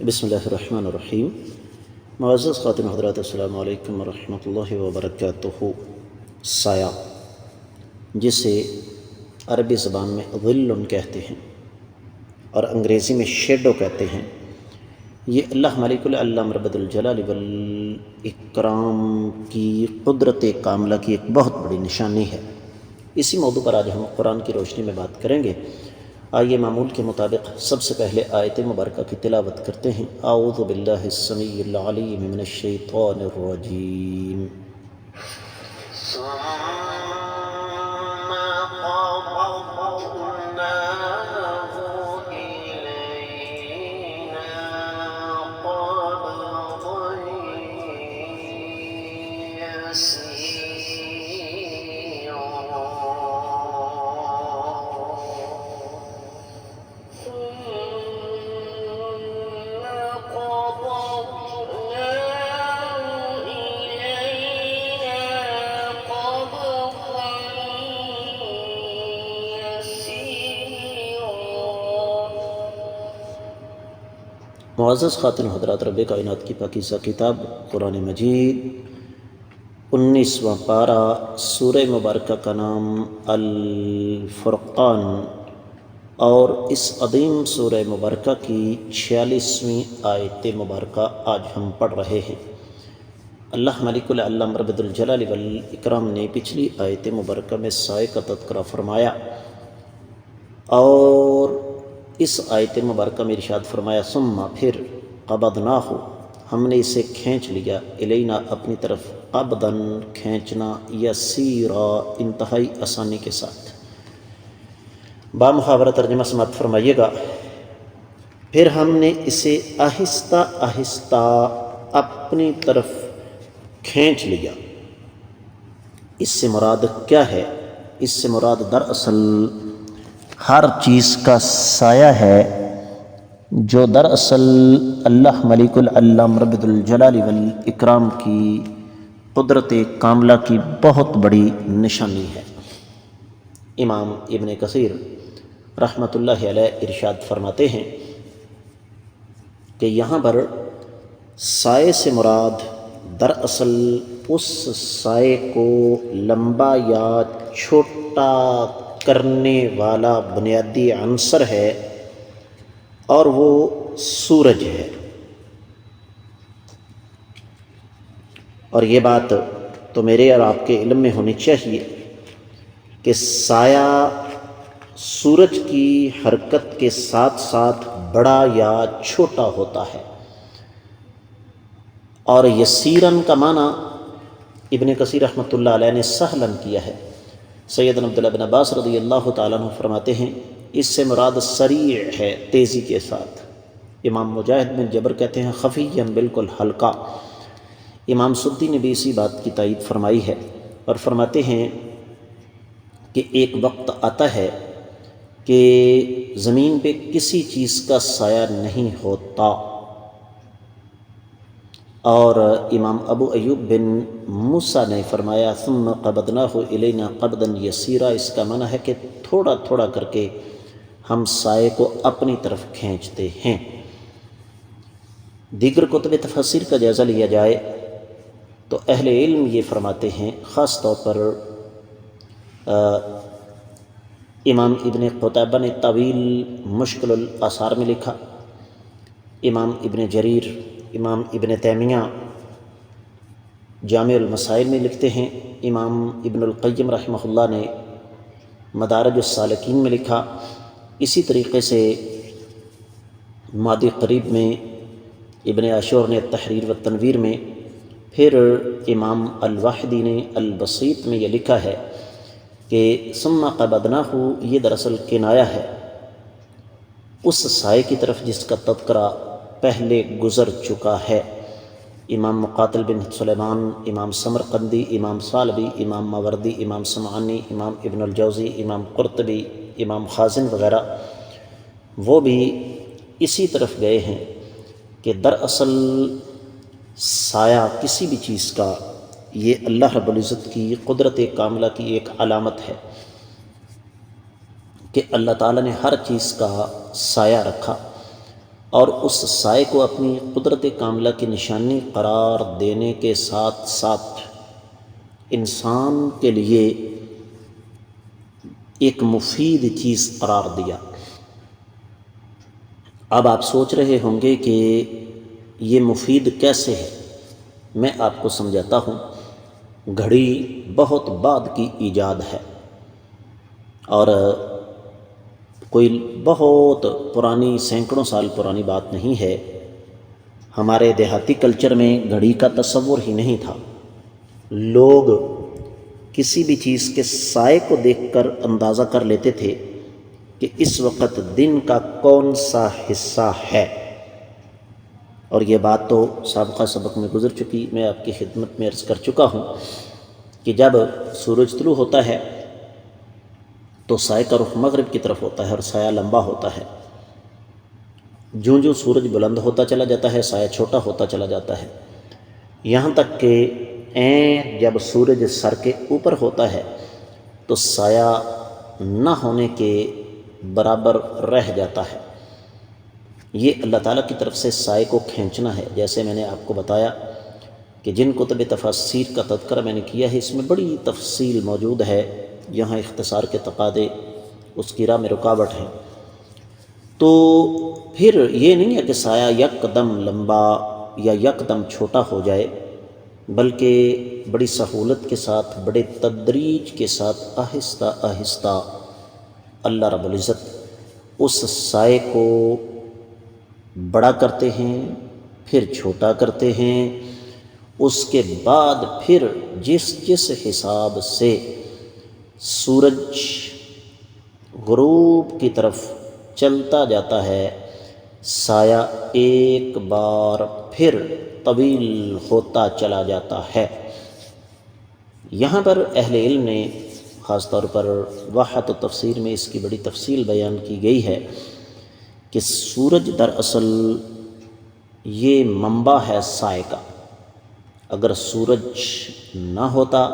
بسم اللہ الرحمن الرحیم۔ معزز خاتم حضرات، السلام علیکم ورحمۃ اللہ وبرکاتہ۔ سایہ، جسے عربی زبان میں ظل کہتے ہیں اور انگریزی میں شیڈو کہتے ہیں، یہ اللہ مالک العلم رب الجلال والاکرام کی قدرت کاملہ کی ایک بہت بڑی نشانی ہے۔ اسی موضوع پر آج ہم قرآن کی روشنی میں بات کریں گے۔ آئیے معمول کے مطابق سب سے پہلے آیت مبارکہ کی تلاوت کرتے ہیں۔ اعوذ باللہ السمیع العلیم من الشیطان الرجیم۔ معزز خاتون حضرات، رب کائنات کی پاکیزہ کتاب قرآن مجید 19واں پارہ، سورہ مبارکہ کا نام الفرقان، اور اس عظیم سورہ مبارکہ کی 46ویں آیت مبارکہ آج ہم پڑھ رہے ہیں۔ اللہ ملک العلم رب الجلال والاکرام نے پچھلی آیت مبارکہ میں سائے کا تذکرہ فرمایا، اور اس آیت مبارکہ میں ارشاد فرمایا ثم پھر قبضناہ، ہم نے اسے کھینچ لیا، الینا اپنی طرف، قبضاً کھینچنا، یسیرا انتہائی آسانی کے ساتھ۔ بامحاورہ ترجمہ سماعت فرمائیے گا۔ پھر ہم نے اسے آہستہ آہستہ اپنی طرف کھینچ لیا۔ اس سے مراد کیا ہے؟ اس سے مراد دراصل ہر چیز کا سایہ ہے، جو دراصل اللہ ملک العلم رب الجلال والاکرام کی قدرت کاملہ کی بہت بڑی نشانی ہے۔ امام ابن کثیر رحمۃ اللہ علیہ ارشاد فرماتے ہیں کہ یہاں پر سائے سے مراد دراصل اس سائے کو لمبا یا چھوٹا کرنے والا بنیادی عنصر ہے، اور وہ سورج ہے۔ اور یہ بات تو میرے اور آپ کے علم میں ہونی چاہیے کہ سایہ سورج کی حرکت کے ساتھ ساتھ بڑا یا چھوٹا ہوتا ہے۔ اور یسیرن کا معنی ابن کثیر رحمۃ اللہ علیہ نے سہلن کیا ہے۔ سیدنا عبداللہ بن عباس رضی اللہ تعالیٰ عنہ فرماتے ہیں اس سے مراد سریع ہے، تیزی کے ساتھ۔ امام مجاہد بن جبر کہتے ہیں خفیًا، بالکل ہلکا۔ امام سدی نے بھی اسی بات کی تائید فرمائی ہے، اور فرماتے ہیں کہ ایک وقت آتا ہے کہ زمین پہ کسی چیز کا سایہ نہیں ہوتا۔ اور امام ابو ایوب بن موسیٰ نے فرمایا ثم قبضناہ الینا قبضا یسیرا، اس کا معنی ہے کہ تھوڑا تھوڑا کر کے ہم سائے کو اپنی طرف کھینچتے ہیں۔ دیگر کتب تفسیر کا جائزہ لیا جائے تو اہل علم یہ فرماتے ہیں، خاص طور پر امام ابن قتیبہ نے طویل مشکل الآثار میں لکھا، امام ابن جریر، امام ابن تیمیہ جامع المسائل میں لکھتے ہیں، امام ابن القیم رحمہ اللہ نے مدارج السالکین میں لکھا، اسی طریقے سے مادی قریب میں ابن عاشور نے تحریر و تنویر میں، پھر امام الواحدی نے البسیط میں یہ لکھا ہے کہ ثم قبضناہ یہ دراصل کنایہ ہے اس سائے کی طرف جس کا تذکرہ پہلے گزر چکا ہے۔ امام مقاتل بن سلیمان، امام سمرقندی، امام ثعلبی، امام ماوردی، امام سمعانی، امام ابن الجوزی، امام قرطبی، امام خازن وغیرہ وہ بھی اسی طرف گئے ہیں کہ دراصل سایہ کسی بھی چیز کا، یہ اللہ رب العزت کی قدرت کاملہ کی ایک علامت ہے کہ اللہ تعالیٰ نے ہر چیز کا سایہ رکھا، اور اس سائے کو اپنی قدرت کاملہ کی نشانی قرار دینے کے ساتھ ساتھ انسان کے لیے ایک مفید چیز قرار دیا۔ اب آپ سوچ رہے ہوں گے کہ یہ مفید کیسے ہے؟ میں آپ کو سمجھاتا ہوں۔ گھڑی بہت بعد کی ایجاد ہے اور کوئی بہت پرانی سینکڑوں سال پرانی بات نہیں ہے۔ ہمارے دیہاتی کلچر میں گھڑی کا تصور ہی نہیں تھا۔ لوگ کسی بھی چیز کے سائے کو دیکھ کر اندازہ کر لیتے تھے کہ اس وقت دن کا کون سا حصہ ہے، اور یہ بات تو سابقہ سبق میں گزر چکی، میں آپ کی خدمت میں عرض کر چکا ہوں کہ جب سورج طلوع ہوتا ہے تو سائے کا رخ مغرب کی طرف ہوتا ہے اور سایہ لمبا ہوتا ہے۔ جوں جوں سورج بلند ہوتا چلا جاتا ہے سایہ چھوٹا ہوتا چلا جاتا ہے، یہاں تک کہ جب سورج سر کے اوپر ہوتا ہے تو سایہ نہ ہونے کے برابر رہ جاتا ہے۔ یہ اللہ تعالیٰ کی طرف سے سائے کو کھینچنا ہے۔ جیسے میں نے آپ کو بتایا کہ جن کتب تفاسیر کا تذکرہ میں نے کیا ہے اس میں بڑی تفصیل موجود ہے، یہاں اختصار کے تقاضے اس کی راہ میں رکاوٹ ہیں۔ تو پھر یہ نہیں ہے کہ سایہ یک دم لمبا یا یک دم چھوٹا ہو جائے، بلکہ بڑی سہولت کے ساتھ، بڑے تدریج کے ساتھ، آہستہ آہستہ اللہ رب العزت اس سائے کو بڑا کرتے ہیں، پھر چھوٹا کرتے ہیں۔ اس کے بعد پھر جس حساب سے سورج غروب کی طرف چلتا جاتا ہے، سایہ ایک بار پھر طویل ہوتا چلا جاتا ہے۔ یہاں پر اہل علم نے خاص طور پر واحد و تفسیر میں اس کی بڑی تفصیل بیان کی گئی ہے کہ سورج دراصل یہ منبع ہے سائے کا۔ اگر سورج نہ ہوتا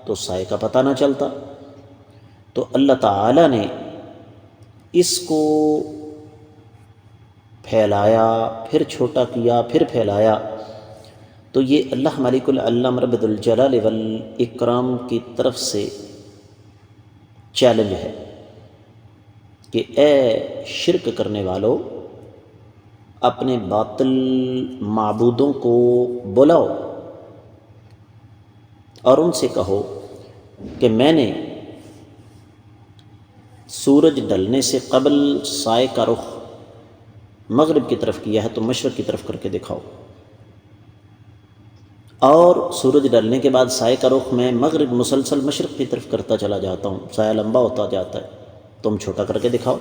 تو سائے کا پتہ نہ چلتا، تو اللہ تعالیٰ نے اس کو پھیلایا، پھر چھوٹا کیا، پھر پھیلایا۔ تو یہ اللہ مالک العلم رب الجلال والاکرام کی طرف سے چیلنج ہے کہ اے شرک کرنے والو، اپنے باطل معبودوں کو بلاؤ اور ان سے کہو کہ میں نے سورج ڈھلنے سے قبل سائے کا رخ مغرب کی طرف کیا ہے تو مشرق کی طرف کر کے دکھاؤ، اور سورج ڈھلنے کے بعد سائے کا رخ میں مغرب مسلسل مشرق کی طرف کرتا چلا جاتا ہوں، سایہ لمبا ہوتا جاتا ہے، تم چھوٹا کر کے دکھاؤ۔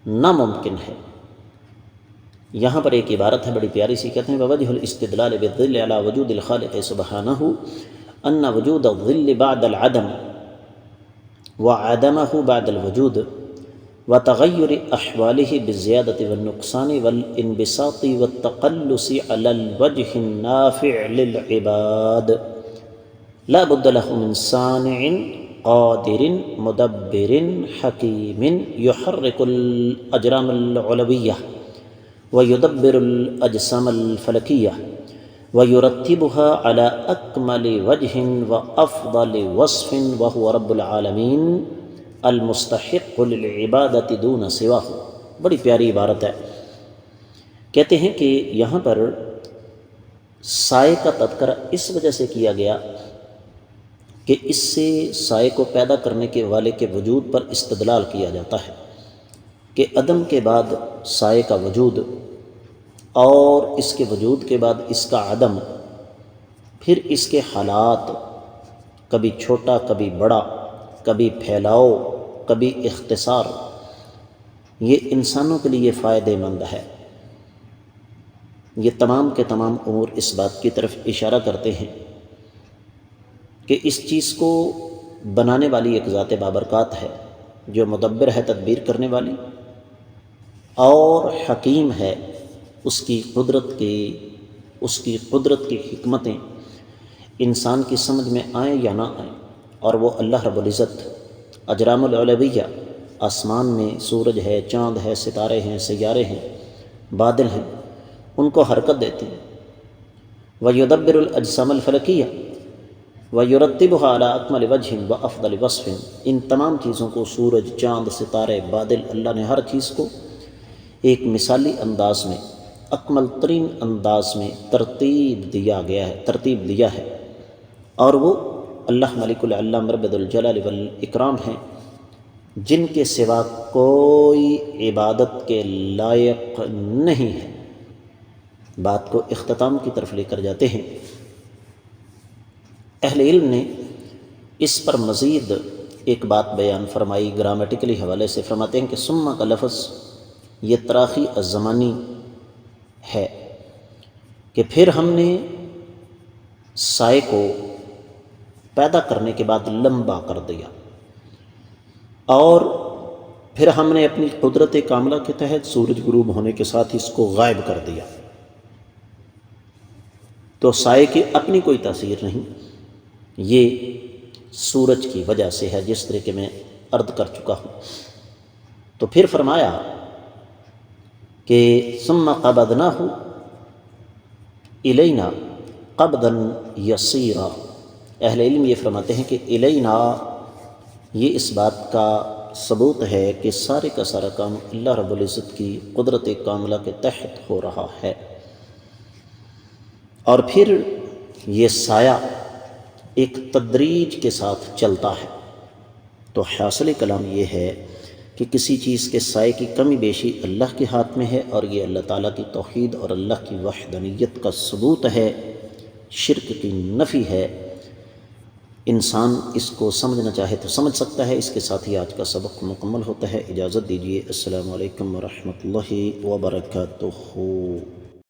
ناممکن ہے۔ یہاں پر ایک عبارت ہے بڑی پیاری سی، کہتے ہیں ووجہ الاستدلال بالظل علی وجود الخالق سبحانہ ان وجود الظل بعد العدم وعدمہ بعد الوجود وتغیر احوالہ بالزیادة والنقصان والانبساط والتقلص علی الوجہ النافع للعباد لا بد له من صانع قادر مدبر حکیم یحرک الاجرام العلویہ ویدبر الاجسام الفلکیہ ویرتبها على اکمل وجہ وافضل وصف وهو رب العالمین المستحق للعبادت دون سواہ۔ بڑی پیاری عبارت ہے۔ کہتے ہیں کہ یہاں پر سائے کا تذکرہ اس وجہ سے کیا گیا کہ اس سے سائے کو پیدا کرنے کے والے کے وجود پر استدلال کیا جاتا ہے کہ عدم کے بعد سائے کا وجود، اور اس کے وجود کے بعد اس کا عدم، پھر اس کے حالات کبھی چھوٹا کبھی بڑا، کبھی پھیلاؤ کبھی اختصار، یہ انسانوں کے لیے فائدہ مند ہے۔ یہ تمام کے تمام امور اس بات کی طرف اشارہ کرتے ہیں کہ اس چیز کو بنانے والی ایک ذات بابرکات ہے جو مدبر ہے، تدبیر کرنے والی، اور حکیم ہے۔ اس کی قدرت کی حکمتیں انسان کی سمجھ میں آئیں یا نہ آئیں، اور وہ اللہ رب العزت اجرام العلویہ، آسمان میں سورج ہے، چاند ہے، ستارے ہیں، سیارے ہیں، بادل ہیں ان کو حرکت دیتے ہیں۔ وَيُدَبِّرُ الْأَجْسَامَ الْفَلَكِيَّةَ وَيُرَتِّبُهَا عَلَىٰ أَكْمَلِ وَجْهٍ وَأَفْضَلِ وَصْفٍ، ان تمام چیزوں کو، سورج، چاند، ستارے، بادل، اللہ نے ہر چیز کو ایک مثالی انداز میں، اکمل ترین انداز میں ترتیب دیا ہے، اور وہ اللہ ملک العلام رب الجلال والاکرام ہیں جن کے سوا کوئی عبادت کے لائق نہیں ہے۔ بات کو اختتام کی طرف لے کر جاتے ہیں۔ اہل علم نے اس پر مزید ایک بات بیان فرمائی، گرامیٹیکلی حوالے سے فرماتے ہیں کہ ثم کا لفظ یہ تراخی الزمانی ہے کہ پھر ہم نے سائے کو پیدا کرنے کے بعد لمبا کر دیا، اور پھر ہم نے اپنی قدرت کاملہ کے تحت سورج غروب ہونے کے ساتھ اس کو غائب کر دیا۔ تو سائے کی اپنی کوئی تاثیر نہیں، یہ سورج کی وجہ سے ہے، جس طرح کہ میں عرض کر چکا ہوں۔ تو پھر فرمایا کہ ثم قبضناہ الینا قبضا یسیرا۔ اہل علم یہ فرماتے ہیں کہ الینا یہ اس بات کا ثبوت ہے کہ سارے کا سارا کام اللہ رب العزت کی قدرت کاملہ کے تحت ہو رہا ہے، اور پھر یہ سایہ ایک تدریج کے ساتھ چلتا ہے۔ تو حاصل کلام یہ ہے کہ کسی چیز کے سائے کی کمی بیشی اللہ کے ہاتھ میں ہے، اور یہ اللہ تعالیٰ کی توحید اور اللہ کی وحدانیت کا ثبوت ہے، شرک کی نفی ہے۔ انسان اس کو سمجھنا چاہے تو سمجھ سکتا ہے۔ اس کے ساتھ ہی آج کا سبق مکمل ہوتا ہے۔ اجازت دیجیے، السلام علیکم ورحمۃ اللہ وبرکاتہ۔